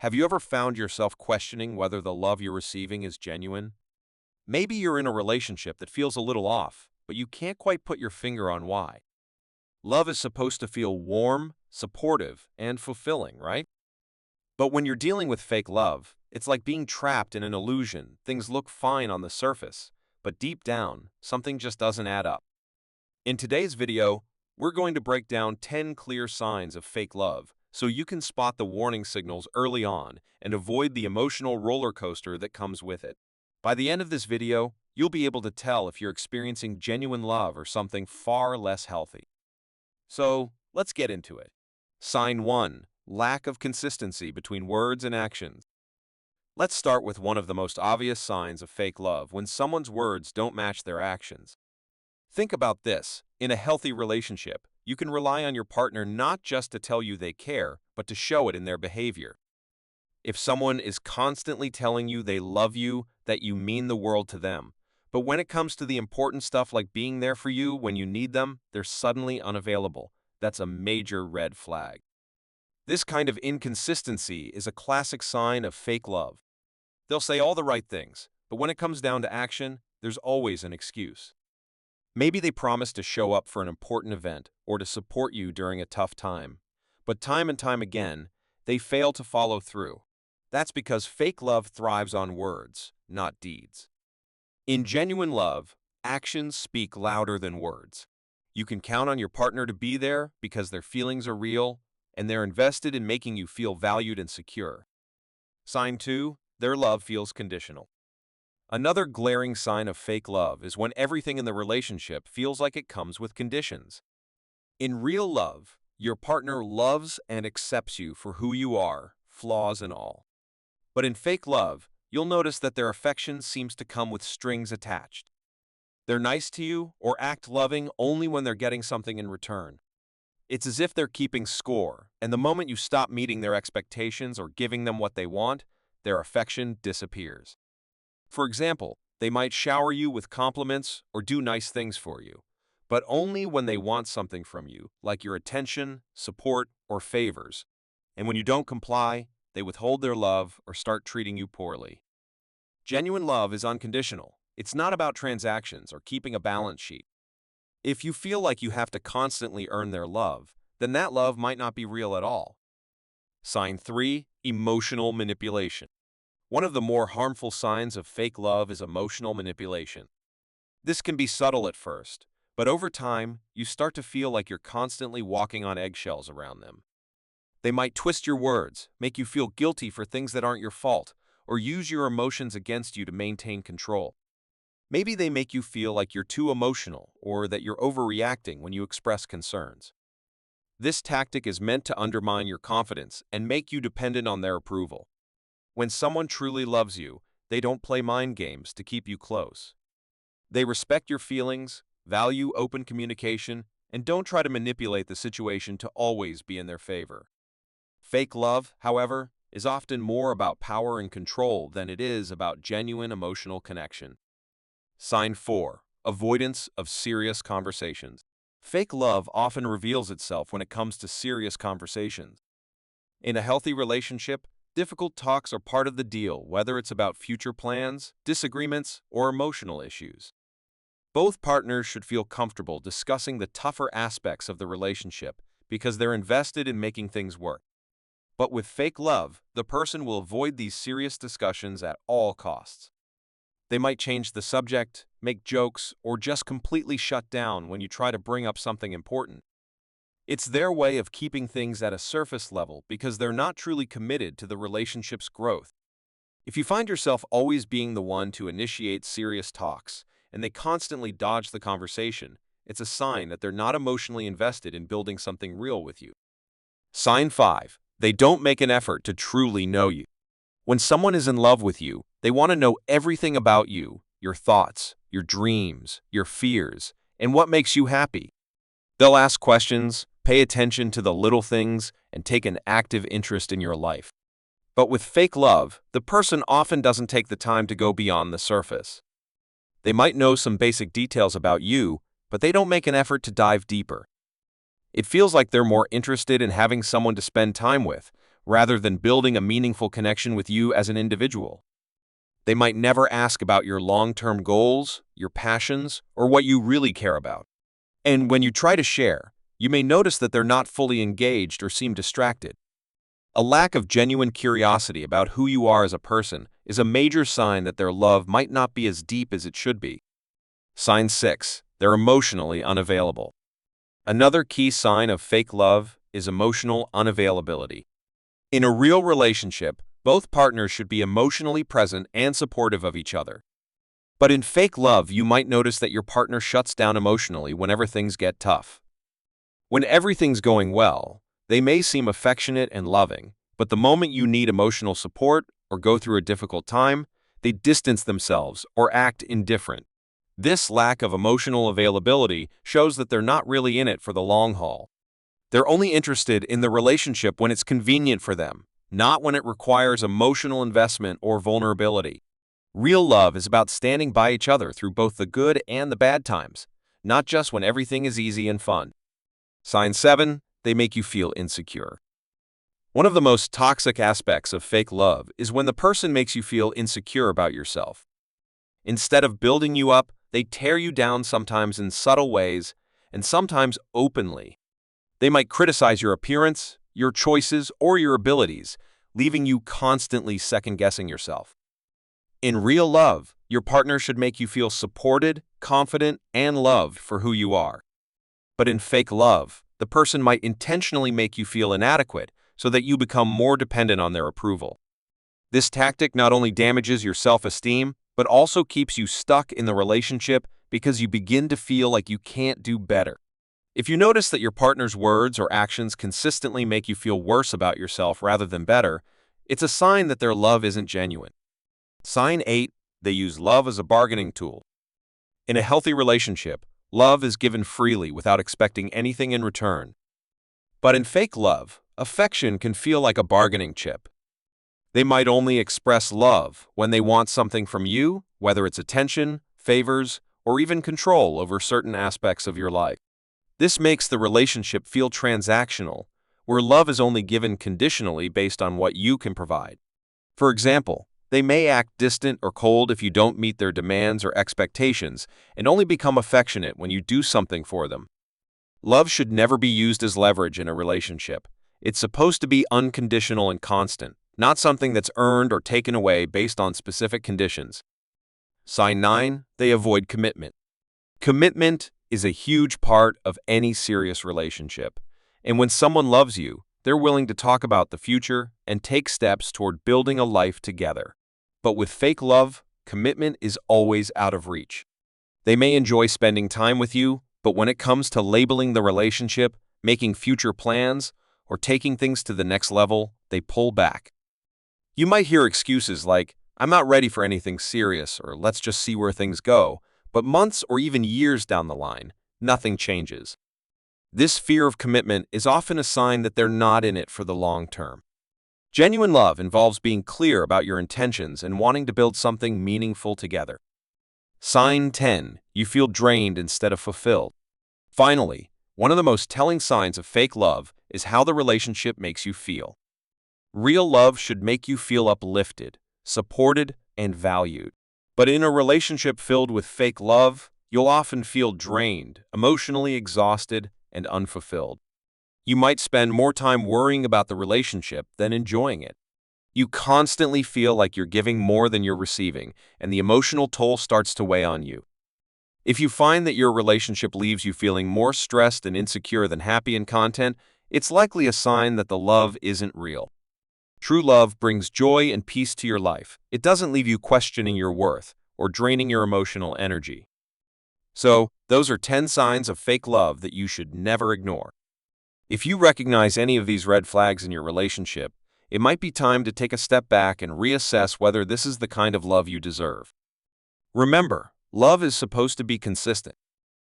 Have you ever found yourself questioning whether the love you're receiving is genuine? Maybe you're in a relationship that feels a little off, but you can't quite put your finger on why. Love is supposed to feel warm, supportive, and fulfilling, right? But when you're dealing with fake love, it's like being trapped in an illusion. Things look fine on the surface, but deep down, something just doesn't add up. In today's video, we're going to break down 10 clear signs of fake love so you can spot the warning signals early on and avoid the emotional roller coaster that comes with it. By the end of this video, you'll be able to tell if you're experiencing genuine love or something far less healthy. So, let's get into it. Sign 1. Lack of consistency between words and actions. Let's start with one of the most obvious signs of fake love: when someone's words don't match their actions. Think about this. In a healthy relationship, you can rely on your partner not just to tell you they care, but to show it in their behavior. If someone is constantly telling you they love you, that you mean the world to them, but when it comes to the important stuff like being there for you when you need them, they're suddenly unavailable, that's a major red flag. This kind of inconsistency is a classic sign of fake love. They'll say all the right things, but when it comes down to action, there's always an excuse. Maybe they promise to show up for an important event or to support you during a tough time, but time and time again, they fail to follow through. That's because fake love thrives on words, not deeds. In genuine love, actions speak louder than words. You can count on your partner to be there because their feelings are real and they're invested in making you feel valued and secure. Sign 2. Their love feels conditional. Another glaring sign of fake love is when everything in the relationship feels like it comes with conditions. In real love, your partner loves and accepts you for who you are, flaws and all. But in fake love, you'll notice that their affection seems to come with strings attached. They're nice to you or act loving only when they're getting something in return. It's as if they're keeping score, and the moment you stop meeting their expectations or giving them what they want, their affection disappears. For example, they might shower you with compliments or do nice things for you, but only when they want something from you, like your attention, support, or favors. And when you don't comply, they withhold their love or start treating you poorly. Genuine love is unconditional. It's not about transactions or keeping a balance sheet. If you feel like you have to constantly earn their love, then that love might not be real at all. Sign 3. Emotional manipulation. One of the more harmful signs of fake love is emotional manipulation. This can be subtle at first, but over time, you start to feel like you're constantly walking on eggshells around them. They might twist your words, make you feel guilty for things that aren't your fault, or use your emotions against you to maintain control. Maybe they make you feel like you're too emotional or that you're overreacting when you express concerns. This tactic is meant to undermine your confidence and make you dependent on their approval. When someone truly loves you, they don't play mind games to keep you close. They respect your feelings, value open communication, and don't try to manipulate the situation to always be in their favor. Fake love, however, is often more about power and control than it is about genuine emotional connection. Sign 4. Avoidance of serious conversations. Fake love often reveals itself when it comes to serious conversations. In a healthy relationship, difficult talks are part of the deal, whether it's about future plans, disagreements, or emotional issues. Both partners should feel comfortable discussing the tougher aspects of the relationship because they're invested in making things work. But with fake love, the person will avoid these serious discussions at all costs. They might change the subject, make jokes, or just completely shut down when you try to bring up something important. It's their way of keeping things at a surface level because they're not truly committed to the relationship's growth. If you find yourself always being the one to initiate serious talks, and they constantly dodge the conversation, it's a sign that they're not emotionally invested in building something real with you. Sign 5. They don't make an effort to truly know you. When someone is in love with you, they want to know everything about you, your thoughts, your dreams, your fears, and what makes you happy. They'll ask questions, pay attention to the little things, and take an active interest in your life. But with fake love, the person often doesn't take the time to go beyond the surface. They might know some basic details about you, but they don't make an effort to dive deeper. It feels like they're more interested in having someone to spend time with, rather than building a meaningful connection with you as an individual. They might never ask about your long-term goals, your passions, or what you really care about. And when you try to share, you may notice that they're not fully engaged or seem distracted. A lack of genuine curiosity about who you are as a person is a major sign that their love might not be as deep as it should be. Sign 6. They're emotionally unavailable. Another key sign of fake love is emotional unavailability. In a real relationship, both partners should be emotionally present and supportive of each other. But in fake love, you might notice that your partner shuts down emotionally whenever things get tough. When everything's going well, they may seem affectionate and loving, but the moment you need emotional support or go through a difficult time, they distance themselves or act indifferent. This lack of emotional availability shows that they're not really in it for the long haul. They're only interested in the relationship when it's convenient for them, not when it requires emotional investment or vulnerability. Real love is about standing by each other through both the good and the bad times, not just when everything is easy and fun. Sign 7. They make you feel insecure. One of the most toxic aspects of fake love is when the person makes you feel insecure about yourself. Instead of building you up, they tear you down, sometimes in subtle ways and sometimes openly. They might criticize your appearance, your choices, or your abilities, leaving you constantly second-guessing yourself. In real love, your partner should make you feel supported, confident, and loved for who you are. But in fake love, the person might intentionally make you feel inadequate so that you become more dependent on their approval. This tactic not only damages your self-esteem, but also keeps you stuck in the relationship because you begin to feel like you can't do better. If you notice that your partner's words or actions consistently make you feel worse about yourself rather than better, it's a sign that their love isn't genuine. Sign 8. They use love as a bargaining tool. In a healthy relationship, love is given freely without expecting anything in return. But in fake love, affection can feel like a bargaining chip. They might only express love when they want something from you, whether it's attention, favors, or even control over certain aspects of your life. This makes the relationship feel transactional, where love is only given conditionally based on what you can provide. For example, they may act distant or cold if you don't meet their demands or expectations, and only become affectionate when you do something for them. Love should never be used as leverage in a relationship. It's supposed to be unconditional and constant, not something that's earned or taken away based on specific conditions. Sign 9. They avoid commitment. Commitment is a huge part of any serious relationship, and when someone loves you, they're willing to talk about the future and take steps toward building a life together. But with fake love, commitment is always out of reach. They may enjoy spending time with you, but when it comes to labeling the relationship, making future plans, or taking things to the next level, they pull back. You might hear excuses like, "I'm not ready for anything serious," or "let's just see where things go," but months or even years down the line, nothing changes. This fear of commitment is often a sign that they're not in it for the long term. Genuine love involves being clear about your intentions and wanting to build something meaningful together. Sign 10. You feel drained instead of fulfilled. Finally, one of the most telling signs of fake love is how the relationship makes you feel. Real love should make you feel uplifted, supported, and valued. But in a relationship filled with fake love, you'll often feel drained, emotionally exhausted, and unfulfilled. You might spend more time worrying about the relationship than enjoying it. You constantly feel like you're giving more than you're receiving, and the emotional toll starts to weigh on you. If you find that your relationship leaves you feeling more stressed and insecure than happy and content, it's likely a sign that the love isn't real. True love brings joy and peace to your life. It doesn't leave you questioning your worth or draining your emotional energy. So, those are 10 signs of fake love that you should never ignore. If you recognize any of these red flags in your relationship, it might be time to take a step back and reassess whether this is the kind of love you deserve. Remember, love is supposed to be consistent.